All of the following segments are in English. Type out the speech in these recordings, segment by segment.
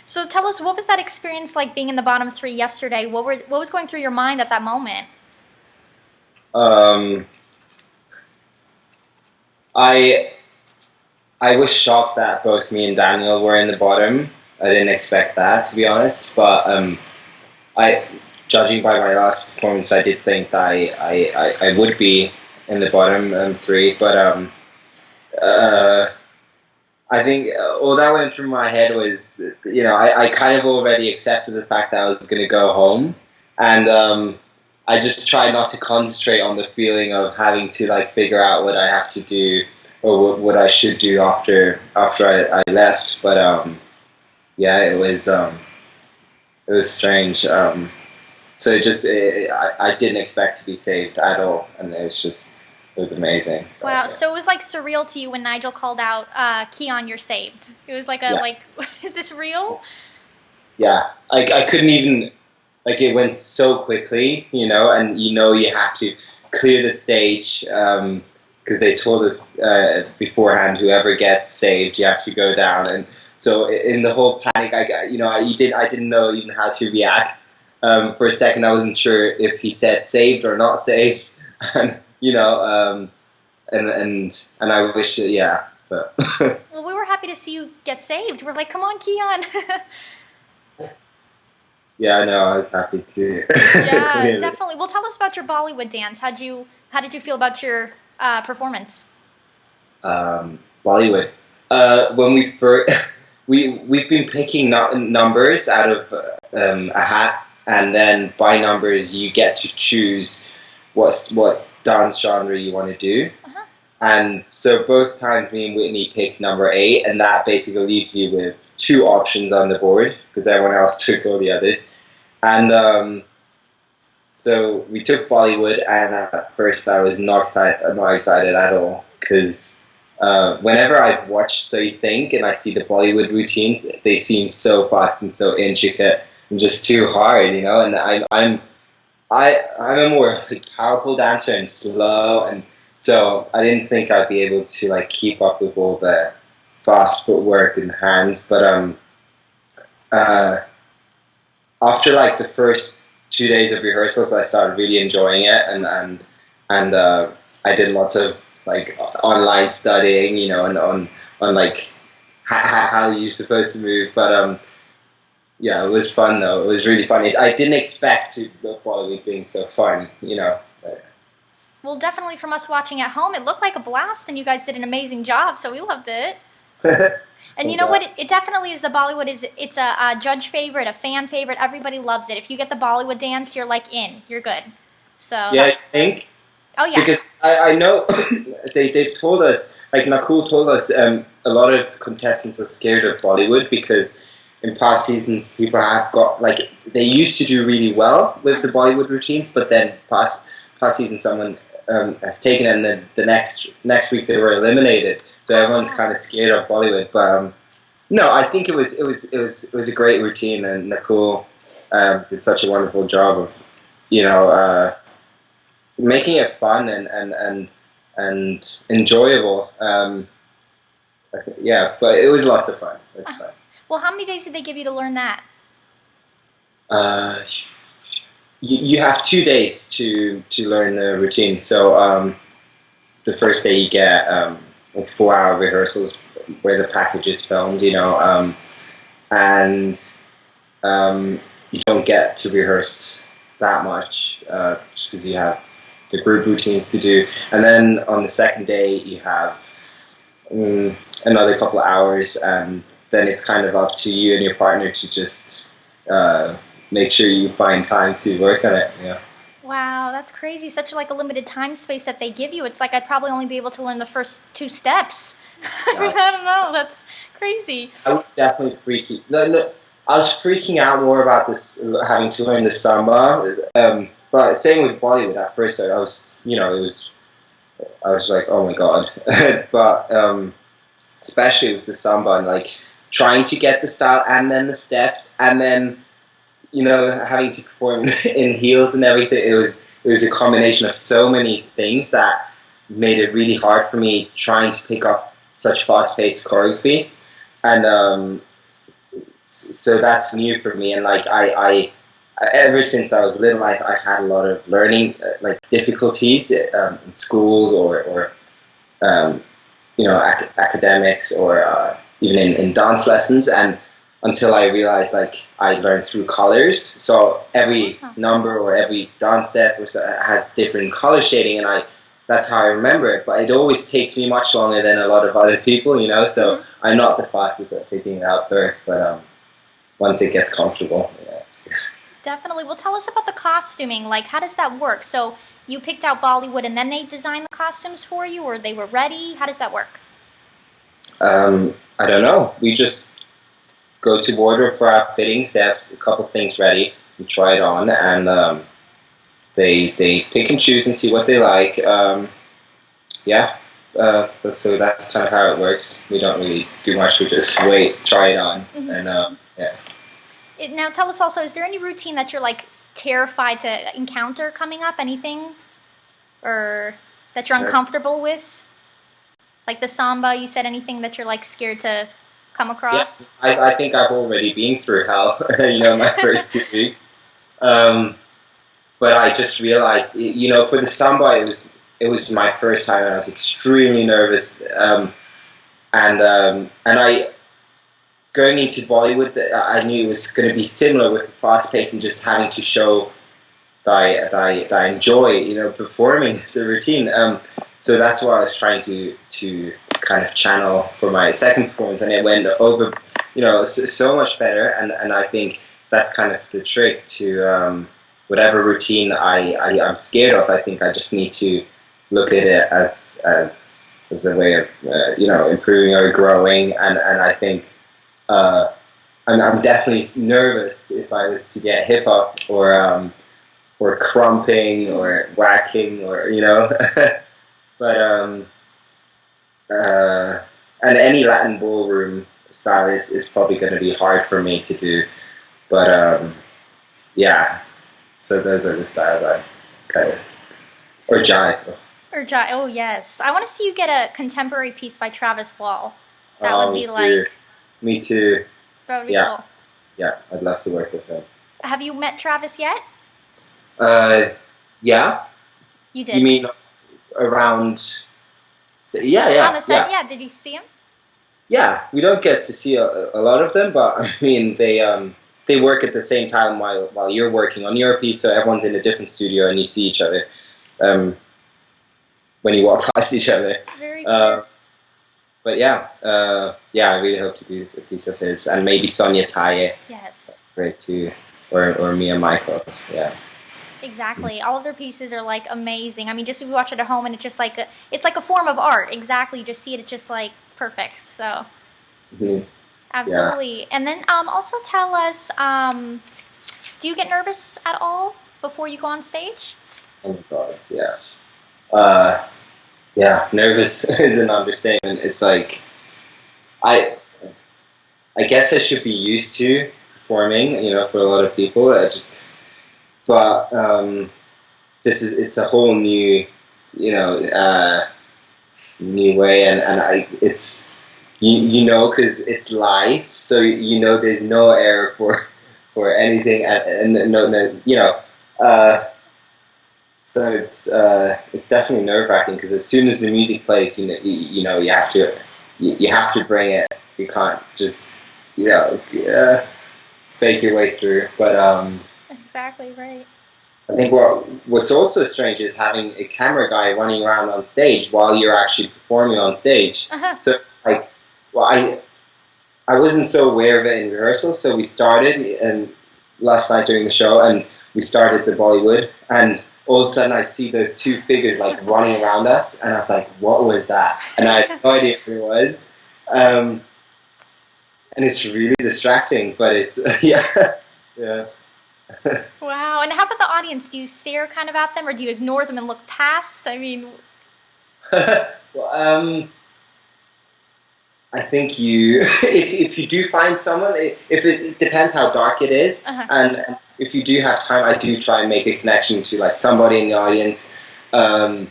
So tell us, what was that experience like being in the bottom three yesterday? What was going through your mind at that moment? Um, I I was shocked that both me and Daniel were in the bottom. I didn't expect that, to be honest. But I, judging by my last performance, I did think that I would be in the bottom three. But uh, I think all that went through my head was, I kind of already accepted the fact that I was going to go home, and I just tried not to concentrate on the feeling of having to like figure out what I have to do or what I should do after I left. But yeah, it was strange. So I didn't expect to be saved at all, and it was amazing. Wow, so it was like surreal to you when Nigel called out, Chehon, you're saved. It was like Yeah. is this real? Yeah, I couldn't even, like, it went so quickly, and you had to clear the stage because they told us beforehand, whoever gets saved, you have to go down. And so in the whole panic, I didn't know even how to react. For a second, I wasn't sure if he said saved or not saved, and and I wish, yeah, but. Well, we were happy to see you get saved. We're like, come on, Chehon. Yeah, I know. I was happy to. Yeah, definitely. Well, tell us about your Bollywood dance. How did you feel about your performance? Bollywood. When we first, we've been picking numbers out of a hat, and then by numbers you get to choose what dance genre you want to do. Uh-huh. And so both times me and Whitney picked number 8, and that basically leaves you with 2 options on the board because everyone else took all the others. And so we took Bollywood, and at first I was not excited at all because whenever I've watched So You Think and I see the Bollywood routines, they seem so fast and so intricate and just too hard, And I'm a more like powerful dancer and slow, and so I didn't think I'd be able to like keep up with all the fast footwork and hands. But after like the first 2 days of rehearsals, I started really enjoying it, and I did lots of like online studying, and on like how you're supposed to move. But yeah, it was fun though. It was really fun. I didn't expect Bollywood being so fun, But. Well, definitely from us watching at home, it looked like a blast, and you guys did an amazing job, so we loved it. And you know what? It definitely is the Bollywood. It's a judge favorite, a fan favorite. Everybody loves it. If you get the Bollywood dance, you're like in. You're good. So Yeah, I think. Oh yeah. Because I know they've told us, like Nakul told us, a lot of contestants are scared of Bollywood because in past seasons people have got, like, they used to do really well with the Bollywood routines, but then past season someone has taken it, and then the next week they were eliminated. So everyone's kind of scared of Bollywood. But no, I think it was a great routine, and Nakul did such a wonderful job of making it fun and enjoyable. Yeah, but it was lots of fun. It was fun. Well, how many days did they give you to learn that? You have 2 days to learn the routine. So the first day you get like 4-hour rehearsals where the package is filmed, and you don't get to rehearse that much because you have the group routines to do. And then on the second day you have another couple of hours, and then it's kind of up to you and your partner to just make sure you find time to work on it. Yeah. Wow, that's crazy. Such like a limited time space that they give you. It's like I'd probably only be able to learn the first 2 steps. I don't know. That's crazy. I was definitely freaking. No, I was freaking out more about this, having to learn the samba. But same with Bollywood. At first, I was, I was like, oh my god. But especially with the samba, and like trying to get the style and then the steps, and then having to perform in heels and everything. It was a combination of so many things that made it really hard for me trying to pick up such fast-paced choreography. And so that's new for me, and like ever since I was little, I've had a lot of learning like difficulties in schools or you know, academics or even in dance lessons, and until I realized like I learned through colors, so every number or every dance step has different color shading, and that's how I remember it, but it always takes me much longer than a lot of other people, you know, so I'm not the fastest at picking it out first, but once it gets comfortable, yeah. Definitely. Well, tell us about the costuming. Like, how does that work? So you picked out Bollywood and then they designed the costumes for you, or they were ready? How does that work? I don't know. We just go to wardrobe for our fittings. They have a couple things ready. We try it on, and they pick and choose and see what they like. Yeah. So that's kind of how it works. We don't really do much. We just try it on, and yeah. Now, tell us also, is there any routine that you're like terrified to encounter coming up? Anything, or that you're uncomfortable with? Like the samba, you said anything that you're like scared to come across? Yeah, I think I've already been through hell. You know, my first 2 weeks. But I just realized, you know, for the samba, it was my first time, and I was extremely nervous. And I going into Bollywood, I knew it was going to be similar with the fast pace and just having to show that I enjoy, you know, performing the routine. So that's what I was trying to kind of channel for my second performance, and it went over, you know, so much better. And I think that's kind of the trick to whatever routine I'm scared of. I think I just need to look at it as a way of you know, improving or growing. And I think I'm definitely nervous if I was to get hip hop or crumping or whacking or, you know. But and any Latin ballroom style is probably going to be hard for me to do. But yeah, so those are the styles I kind of, or jive. Or jive. Oh yes, I want to see you get a contemporary piece by Travis Wall. That would be like. Dude. Me too. That would be cool. Yeah, I'd love to work with him. Have you met Travis yet? Yeah. You did? You mean around... Yeah. On the set, yeah. Did you see him? Yeah, we don't get to see a lot of them, but I mean, they work at the same time while you're working on your piece, so everyone's in a different studio and you see each other when you walk past each other. Very cool. But yeah, I really hope to do a piece of his, and maybe Sonia Taye. Yes. Great too, or Mia Michaels. Yeah. Exactly. All of their pieces are like amazing. I mean, just if you watch it at home, and it's just like it's like a form of art. Exactly. You just see it. It's just like perfect. So. Absolutely. Yeah. And then also tell us, do you get nervous at all before you go on stage? Oh my God, yes. Yeah, nervous is an understatement. It's like, I guess I should be used to performing, you know, for a lot of people. But it's a whole new, you know, new way, and it's, you know, because it's live, so you know there's no air for anything, and no, you know. So it's definitely nerve-wracking, because as soon as the music plays, you know you have to bring it. You can't just, you know, fake your way through. But exactly right. I think what's also strange is having a camera guy running around on stage while you're actually performing on stage. So like, well, I wasn't so aware of it in rehearsal. So we started, and last night during the show, and we started the Bollywood, and all of a sudden I see those two figures like running around us, and I was like, what was that? And I had no idea who it was. And it's really distracting, but it's, yeah. Wow. And how about the audience? Do you stare kind of at them, or do you ignore them and look past? I mean... Well, I think if you do find someone, if it depends how dark it is, and if you do have time, I do try and make a connection to like somebody in the audience. But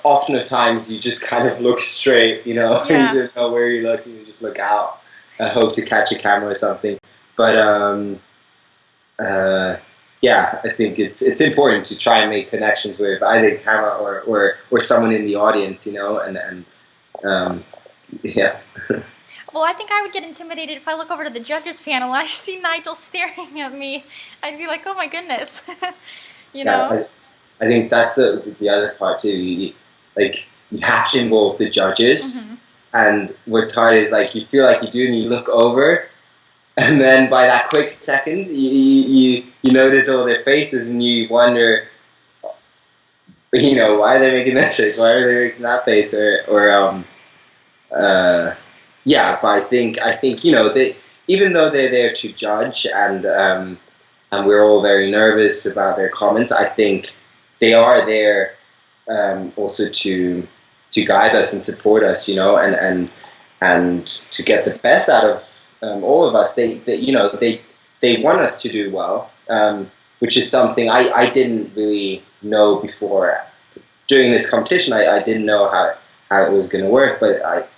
often of times you just kind of look straight, you know, you don't know where you're looking, you just look out. hope to catch a camera or something. But yeah, I think it's important to try and make connections with either camera or someone in the audience, and yeah. Well, I think I would get intimidated if I look over to the judges panel and I see Nigel staring at me. I'd be like, oh my goodness, I think that's the other part too. You have to involve the judges, and what's hard is you feel like you do, and you look over, and then by that quick second, you notice all their faces, and you wonder, why are they making that face? Why are they making that face? Yeah, but I think they, even though they're there to judge, and we're all very nervous about their comments, I think they are there also to guide us and support us, and to get the best out of all of us. They want us to do well, which is something I didn't really know before. During this competition, I didn't know how it was going to work, but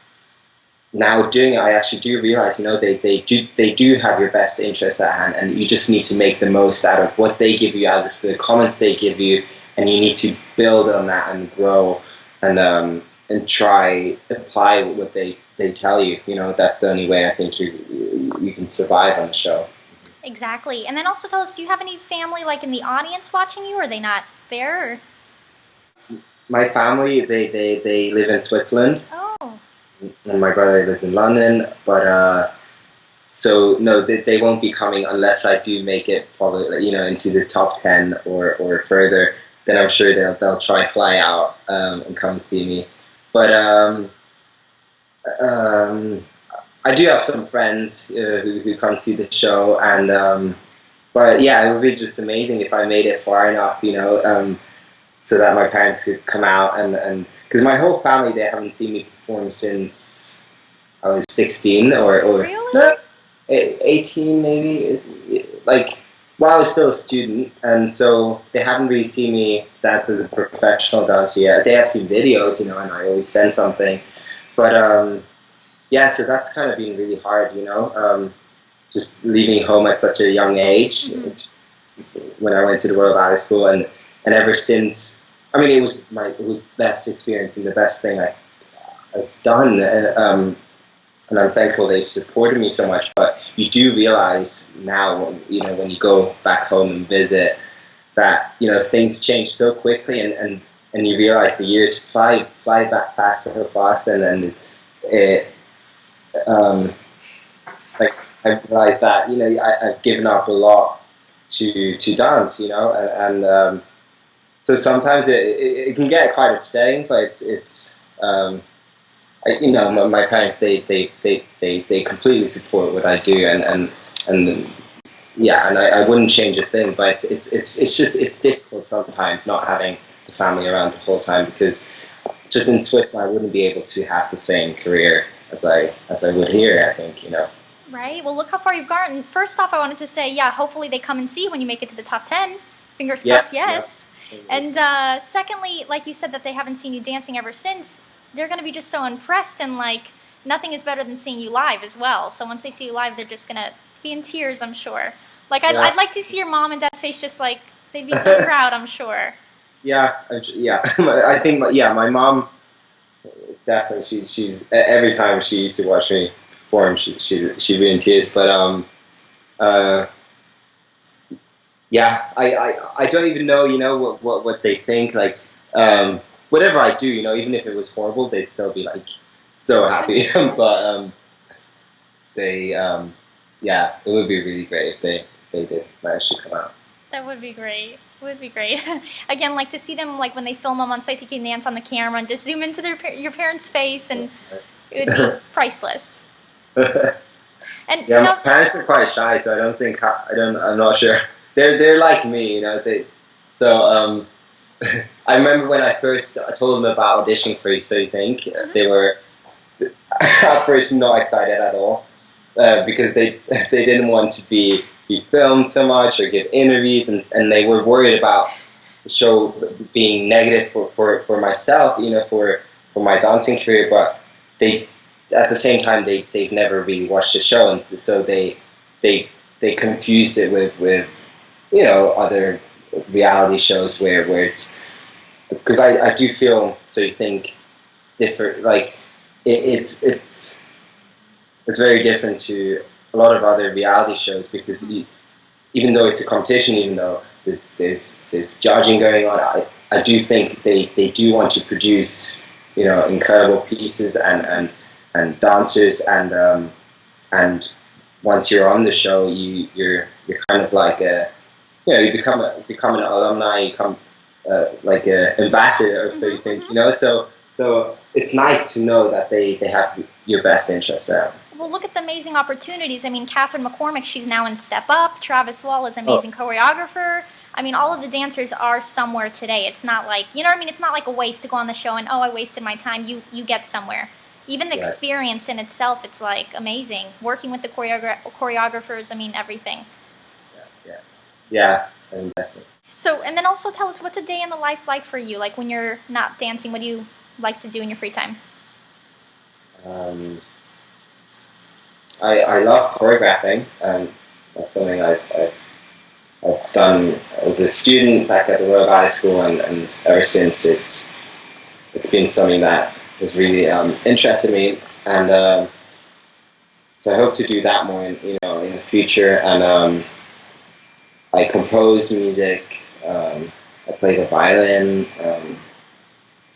now doing it, I actually do realize, they do have your best interests at hand, and you just need to make the most out of what they give you, out of the comments they give you, and you need to build on that and grow, and try apply what they tell you. That's the only way I think you can survive on the show. Exactly. And then also tell us, do you have any family in the audience watching you? Or are they not there? Or? My family, they live in Switzerland. Oh. And my brother lives in London, but so no, they won't be coming unless I do make it probably into the top 10 or further. Then I'm sure they'll try fly out and come see me. But I do have some friends who come see the show, and but yeah, it would be just amazing if I made it far enough, so that my parents could come out, and because my whole family, they haven't seen me perform since I was 16 or really? 18 maybe, while I was still a student, and so they haven't really seen me dance as a professional dancer yet. They have seen videos, and I always send something, but yeah, so that's kind of been really hard, just leaving home at such a young age. It's when I went to the Royal Ballet School, and ever since, I mean, it was the best experience and the best thing I've done, and I'm thankful they've supported me so much. But you do realize now, when you go back home and visit, that things change so quickly, and you realize the years fly back so fast, and I realized that I've given up a lot to dance, and so sometimes it can get quite upsetting, but it's my parents, they completely support what I do, and yeah, and I wouldn't change a thing, but it's difficult sometimes not having the family around the whole time, because just in Switzerland I wouldn't be able to have the same career as I would here, I think, Right. Well, look how far you've gotten. First off, I wanted to say, yeah, hopefully they come and see you when you make it to the top 10. Fingers crossed, yes. Yeah. And secondly, like you said, that they haven't seen you dancing ever since, they're going to be just so impressed, and nothing is better than seeing you live as well. So once they see you live, they're just going to be in tears, I'm sure. I'd like to see your mom and dad's face, just they'd be so proud, I'm sure. Yeah. I think, my mom, definitely, she's every time she used to watch me perform, she'd be in tears. But yeah, I don't even know, what they think. Whatever I do, even if it was horrible, they'd still be so happy. But they yeah, it would be really great if they did manage to come out. That would be great. Would be great. Again, to see them when they film them on So I Think You Can Dance on the camera, and just zoom into your parents' face, and it would be priceless. And yeah, my parents are quite shy, so I don't think I'm not sure. They're like me, So I remember when I told them about auditioning for So You Think, they were at first not excited at all, because they didn't want to be filmed so much or give interviews, and they were worried about the show being negative for myself, for my dancing career. But they at the same time they've never really watched the show, and so they confused it with you know, other reality shows where it's, because I do feel, so you think different, like it's very different to a lot of other reality shows, because even though it's a competition, even though there's judging going on, I do think they do want to produce, you know, incredible pieces and dancers, and once you're on the show, you're kind of like a, you know, you become an alumni, you become like an ambassador, so you think, you know, so it's nice to know that they have your best interest there. Well, look at the amazing opportunities. I mean, Catherine McCormick, she's now in Step Up. Travis Wall is an amazing choreographer. I mean, all of the dancers are somewhere today. It's not like, you know what I mean? It's not like a waste to go on the show and, oh, I wasted my time. You get somewhere. Even the experience in itself, it's like amazing. Working with the choreographers, I mean, everything. Yeah, definitely. So, and then also tell us, what's a day in the life like for you? Like when you're not dancing, what do you like to do in your free time? I love choreographing. That's something I've done as a student back at the Royal Ballet School, and ever since it's been something that has really interested me, and so I hope to do that more in the future. And I compose music. I play the violin.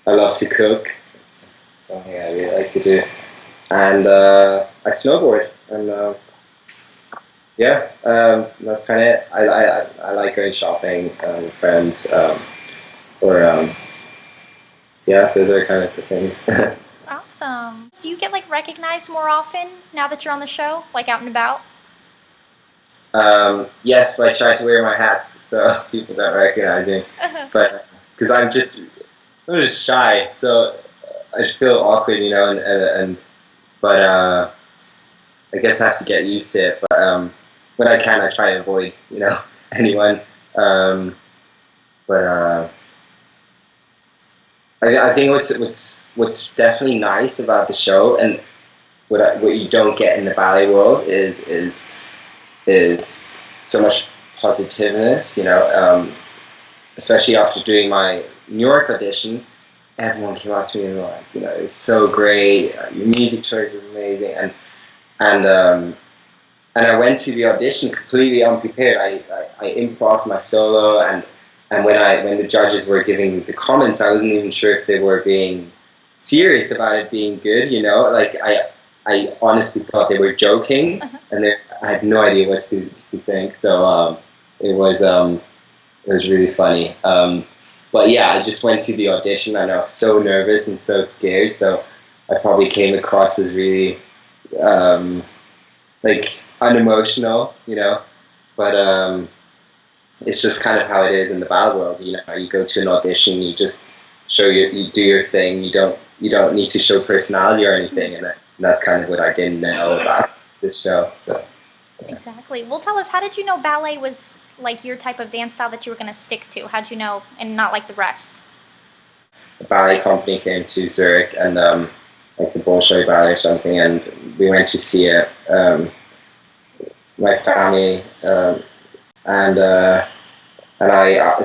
I love to cook. It's something I really like to do. And I snowboard, and that's kind of it. I like going shopping with friends, those are kind of the things. Awesome. Do you get like recognized more often now that you're on the show, like out and about? Yes, but I try to wear my hats so people don't recognize me. But because I'm just shy, so I just feel awkward, you know, but I guess I have to get used to it. But when I can, I try to avoid, you know, anyone. I think what's definitely nice about the show, and what you don't get in the ballet world is so much positiveness, you know. Especially after doing my New York audition, everyone came up to me and were like, you know, it's so great, your music choice was amazing, and I went to the audition completely unprepared. I improv my solo, and when the judges were giving the comments, I wasn't even sure if they were being serious about it being good, you know. Like I honestly thought they were joking, and I had no idea what to think. So it was really funny. But yeah, I just went to the audition, and I was so nervous and so scared. So I probably came across as really like unemotional, you know. But it's just kind of how it is in the ballet world. You know, you go to an audition, you just you do your thing. You don't need to show personality or anything, and that's kind of what I didn't know about this show. So yeah. Exactly. Well, tell us, how did you know ballet was like your type of dance style that you were going to stick to? How did you know, and not like the rest? The ballet company came to Zurich, and like the Bolshoi Ballet or something, and we went to see it. My family, and I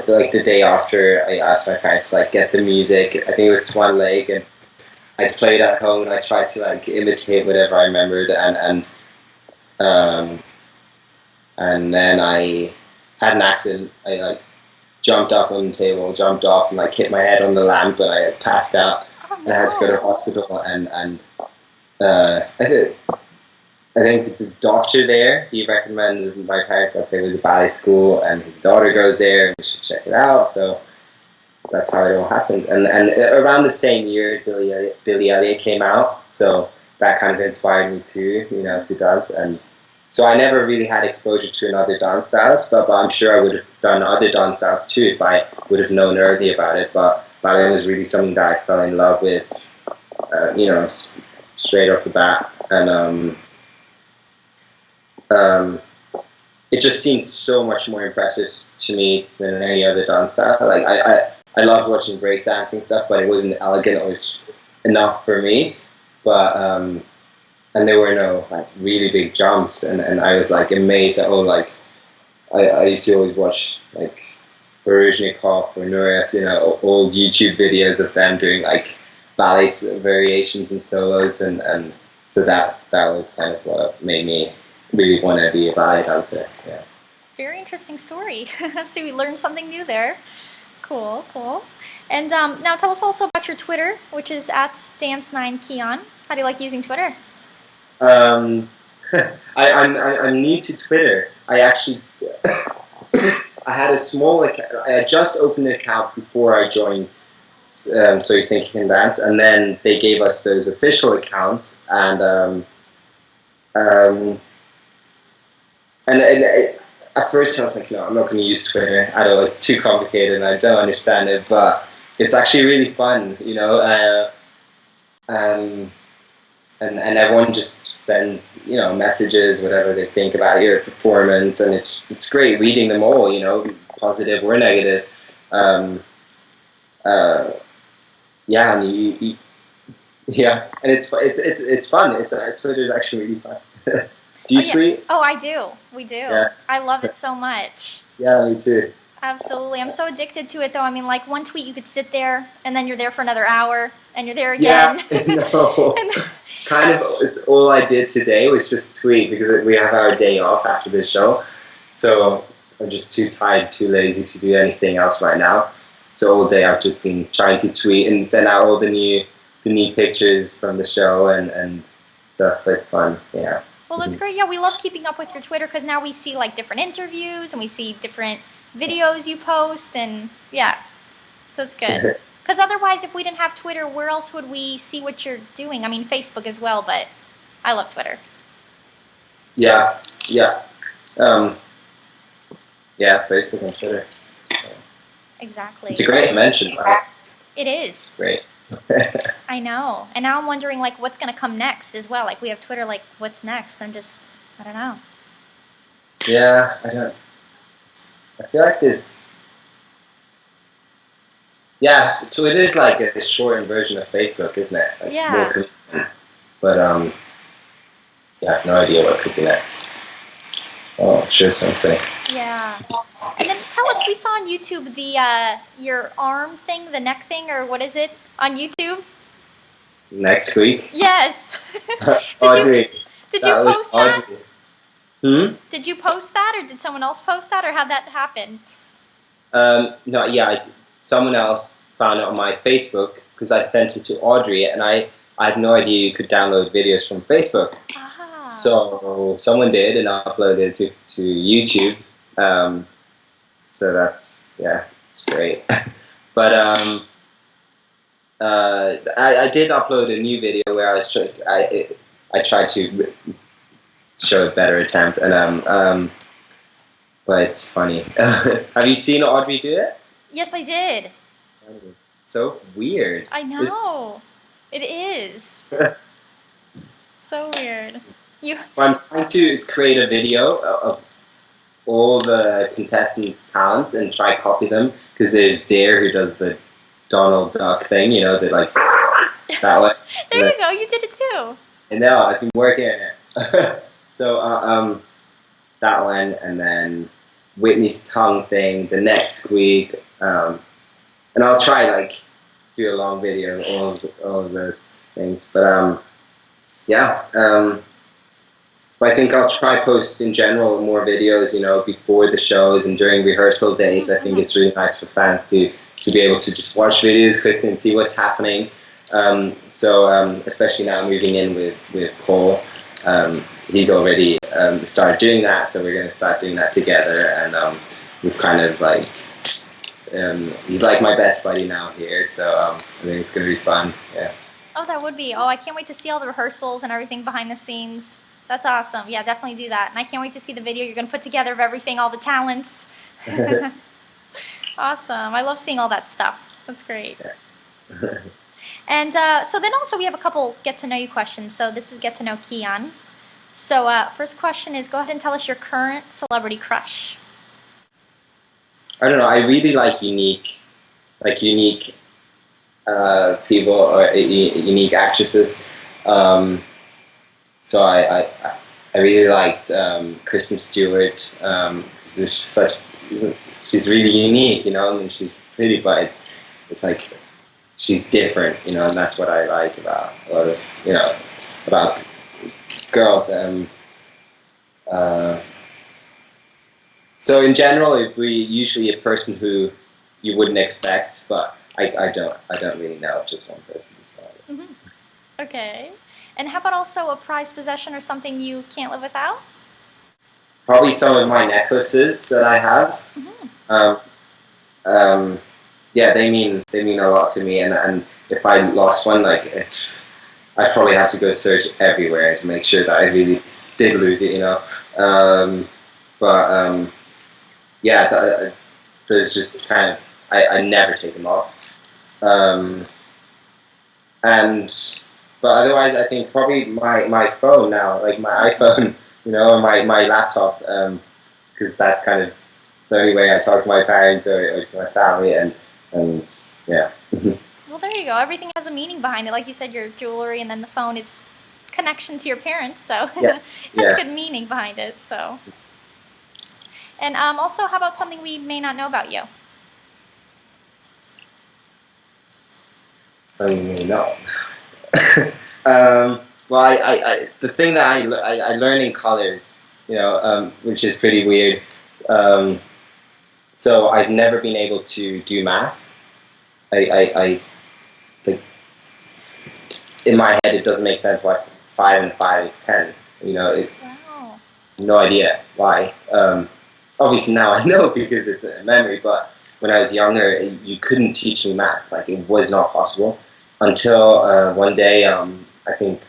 like the day after, I asked my parents to like get the music. I think it was Swan Lake, and I played at home, and I tried to like imitate whatever I remembered, and then I had an accident. I like jumped up on the table, jumped off, and like hit my head on the lamp, and I had passed out, and I had to go to the hospital. And I think the doctor there, he recommended my parents that there was a ballet school, and his daughter goes there, and we should check it out. So that's how it all happened. And around the same year, Billy Elliot came out, so that kind of inspired me too, you know, to dance. And so I never really had exposure to another dance styles, but I'm sure I would have done other dance styles too if I would have known early about it. But ballet was really something that I fell in love with, you know, straight off the bat. And it just seemed so much more impressive to me than any other dance style. Like I love watching breakdancing stuff, but it wasn't elegant or enough for me. But and there were no like really big jumps, and I was like amazed at like I used to always watch like Baryshnikov or Nureyev, old YouTube videos of them doing like ballet variations and solos, and so that was kind of what made me really want to be a ballet dancer. Yeah. Very interesting story. So we learned something new there. Cool, cool. And now tell us also about your Twitter, which is at Dance9Chehon. How do you like using Twitter? I'm new to Twitter. I actually I had a small account. I had just opened an account before I joined So You Think You Can Dance, and then they gave us those official accounts, and at first I was like, no, I'm not going to use Twitter. I don't know, it's too complicated and I don't understand it, but it's actually really fun, and everyone just sends, messages, whatever they think about your performance, and it's great reading them all, positive or negative. Yeah, and yeah, and it's fun. Twitter's actually really fun. Do you tweet? Oh, I do. We do. Yeah. I love it so much. Yeah, me too. Absolutely. I'm so addicted to it, though. I mean, like, one tweet, you could sit there, and then you're there for another hour, and you're there again. Yeah, no. Kind of, it's all I did today was just tweet, because we have our day off after this show. So I'm just too tired, too lazy to do anything else right now. So all day I've just been trying to tweet and send out all the new pictures from the show and stuff. It's fun, yeah. Well, that's great. Yeah, we love keeping up with your Twitter, because now we see, like, different interviews, and we see different videos you post, and yeah, so it's good. Because otherwise, if we didn't have Twitter, where else would we see what you're doing? I mean, Facebook as well, but I love Twitter. Yeah. Yeah, Facebook and Twitter. Exactly. It's a great invention, right? It is. Great. I know. And now I'm wondering, like, what's going to come next as well. Like, we have Twitter, like, what's next? I don't know. Yeah, I feel like this... Yeah, Twitter is like a shortened version of Facebook, isn't it? Like, yeah. More commitment. But, yeah, I have no idea what could be next. Oh, sure, something. Yeah. And then tell us, we saw on YouTube your arm thing, the neck thing, or what is it, on YouTube? Next week? Yes. Audrey. Did you post that? Did you post that, or did someone else post that, or how'd that happen? No, yeah, someone else found it on my Facebook, because I sent it to Audrey, and I had no idea you could download videos from Facebook. Ah. So someone did, and I uploaded it to YouTube. So that's, yeah, it's great. But I did upload a new video where I tried to show a better attempt, and but it's funny. Have you seen Audrey do it? Yes, I did. So weird. I know. It is. So weird. I'm trying to create a video of all the contestants' talents and try to copy them, because there's Dare who does the Donald Duck thing, the like that way. There you go, you did it too. I know, I've been working on it. So that one, and then Whitney's tongue thing, the neck squeak, and I'll try like do a long video of all of those things. But yeah. But I think I'll try post in general more videos, before the shows and during rehearsal days. I think it's really nice for fans to be able to just watch videos quickly and see what's happening. So especially now moving in with Cole, he's already started doing that, so we're going to start doing that together. And we've kind of like, he's like my best buddy now here, so I think it's going to be fun. Yeah. Oh, that would be. Oh, I can't wait to see all the rehearsals and everything behind the scenes. That's awesome. Yeah, definitely do that. And I can't wait to see the video you're going to put together of everything, all the talents. Awesome. I love seeing all that stuff. That's great. Yeah. And so then also we have a couple get-to-know-you questions. So this is Get to Know Chehon. So first question is, go ahead and tell us your current celebrity crush. I don't know. I really like unique people or unique actresses. So I really liked Kristen Stewart because she's really unique, you know. I mean, she's pretty, but it's like she's different, you know, and that's what I like about a lot of, you know, about girls. So in general, it'd be usually a person who you wouldn't expect, but I don't really know just one person. So. Mm-hmm. Okay. And how about also a prized possession or something you can't live without? Probably some of my necklaces that I have. Mm-hmm. Yeah, they mean a lot to me, and if I lost one, like I'd probably have to go search everywhere to make sure that I really did lose it, you know. Yeah, there's just kind of I never take them off. But otherwise, I think probably my phone now, like my iPhone, you know, or my laptop, because that's kind of the only way I talk to my parents or to my family, and yeah. Well, there you go. Everything has a meaning behind it. Like you said, your jewelry and then the phone, it's connection to your parents, so Yeah. it has good meaning behind it. So, and also, how about something we may not know about you? Something you know. Well, the thing that I learned in colors, you know, which is pretty weird. So I've never been able to do math. I like in my head it doesn't make sense why 5 and 5 is 10. You know, it's Wow. no idea why. Obviously now I know because it's a memory, but when I was younger, you couldn't teach me math. Like it was not possible until one day. I think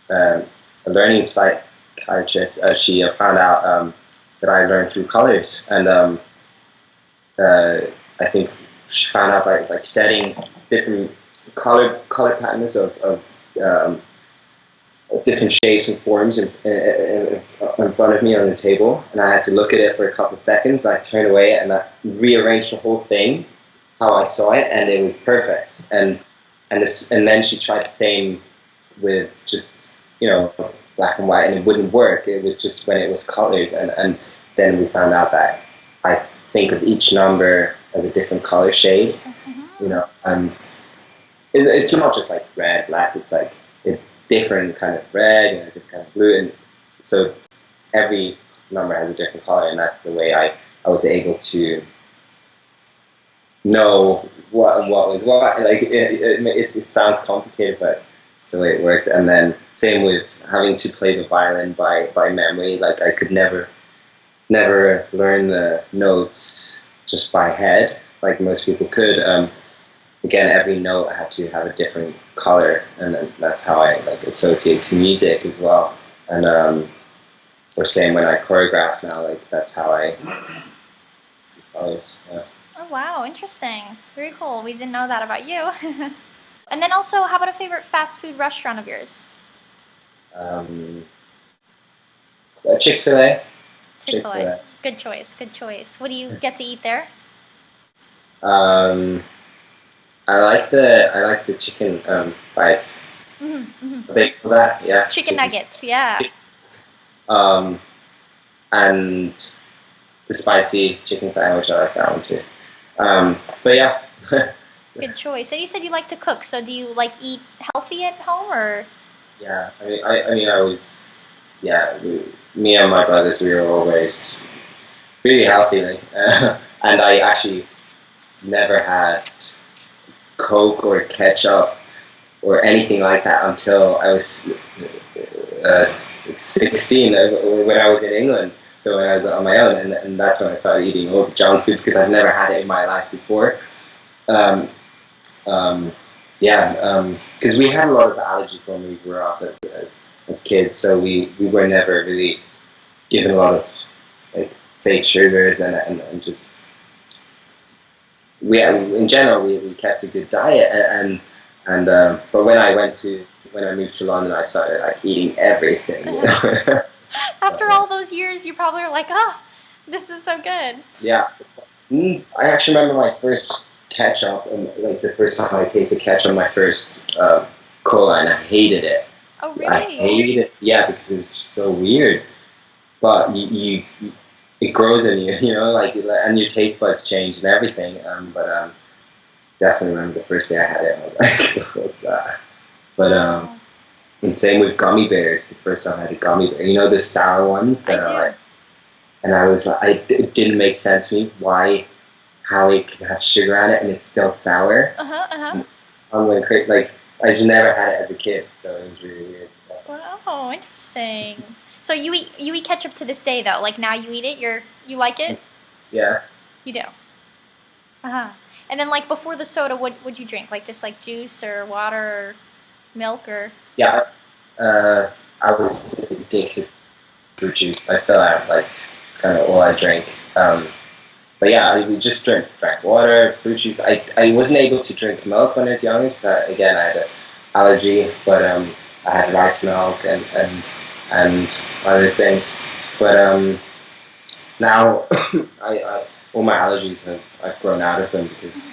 a learning psychiatrist she found out that I learned through colors, and I think she found out by like setting different color patterns of different shapes and forms in front of me on the table, and I had to look at it for a couple of seconds. I turned away and I rearranged the whole thing how I saw it, and it was perfect. And then she tried the same with just, you know, black and white, and it wouldn't work. It was just when it was colors, and then we found out that I think of each number as a different color shade. Mm-hmm. You know, it's not just like red, black. It's like a different kind of red and a different kind of blue, and so every number has a different color, and that's the way I was able to know what was what. Like it sounds complicated, but it's the way it worked. And then same with having to play the violin by memory. Like I could never learn the notes just by head like most people could. Again, every note had to have a different color, and then that's how I like associate to music as well. And or same when I choreograph now, like that's how I see colors. Yeah. Oh wow, interesting. Very cool. We didn't know that about you. And then also, how about a favorite fast food restaurant of yours? Chick-fil-A. Chick-fil-A. Good choice. Good choice. What do you get to eat there? I like the chicken bites. Mm-hmm, mm-hmm. They call that, yeah. Chicken nuggets, yeah. And the spicy chicken sandwich, I like that one too. But yeah. Good choice. So you said you like to cook. So do you like eat healthy at home, or? Yeah, I mean, I was, yeah. Me and my brothers, we were all raised really healthily, and I actually never had Coke or ketchup or anything like that until I was 16, when I was in England. So when I was on my own, and that's when I started eating all the junk food because I've never had it in my life before. Because we had a lot of allergies when we grew up as kids, so we were never really given a lot of like fake sugars and just in general we kept a good diet, and but when I moved to London, I started like eating everything. You know? After all those years, you probably were like, "Ah, this is so good." Yeah, I actually remember my first ketchup, and like the first time I tasted ketchup, my first cola, and I hated it. Oh, I really? hated it. Yeah, because it was just so weird. But it grows in you, and your taste buds change and everything. But definitely remember the first day I had it. I was like, what was that? But Wow. and same with gummy bears. The first time I had a gummy bear, the sour ones that I are do. like, and I was like, it didn't make sense to me how it can have sugar on it and it's still sour. Uh-huh, uh-huh. I'm going crazy. Like, I just never had it as a kid, so it was really weird. Wow, interesting. So you eat ketchup to this day though? Like now you eat it? You like it? Yeah. You do. Uh-huh. And then like before the soda, what would you drink? Like just like juice or water or milk or? Yeah. I was addicted to fruit juice. I still am. Like, it's kind of all I drink. But yeah, we just drank water, fruit juice. I wasn't able to drink milk when I was young because I had an allergy, but I had rice milk and other things. But now all my allergies I've grown out of them because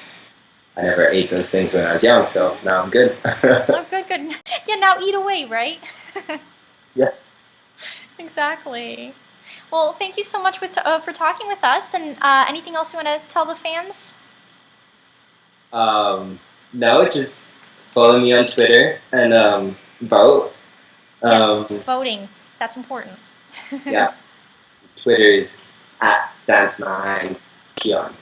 I never ate those things when I was young. So now I'm good. Oh, good, good. Yeah, now eat away, right? Yeah. Exactly. Well, thank you so much for talking with us. And anything else you want to tell the fans? No, just follow me on Twitter and vote. Yes, voting. That's important. Yeah, Twitter is @Dance9Chehon.